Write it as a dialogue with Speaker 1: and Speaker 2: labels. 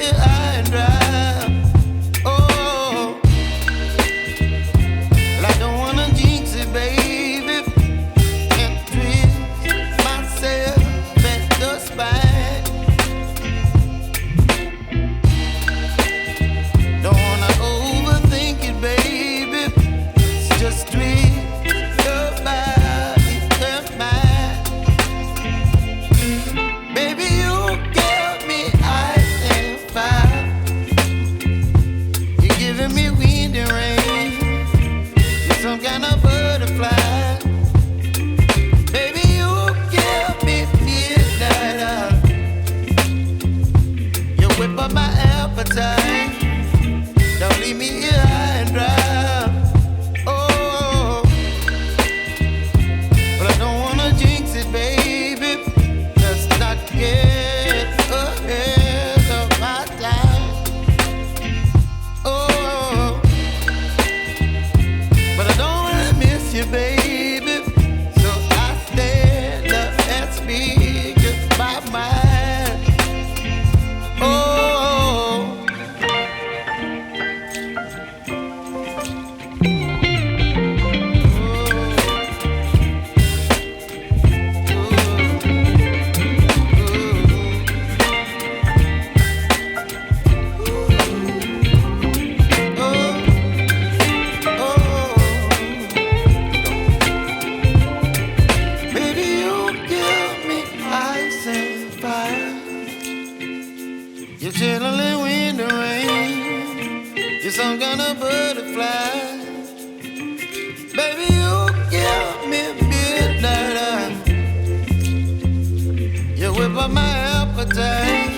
Speaker 1: here high and dry. Oh, well, I don't wanna jinx it, baby, and twist myself at the spine. Don't wanna overthink it, baby. It's just twist your body and mine. Baby, you give me ice and fire. You're giving me wind and rain. You're some kind of butterfly. Baby, you give me midnight. You whip up my appetite. Don't leave me here high and dry. Oh, but I don't wanna jinx it, baby. Let's not get ahead of my time. Oh, but I don't wanna miss you, baby. So I stand up and speak my mind. Oh. Baby, you give me ice and fire. You're chilling wind and rain. You're some kind of butterfly. Baby, you give me midnight. You whip up my appetite.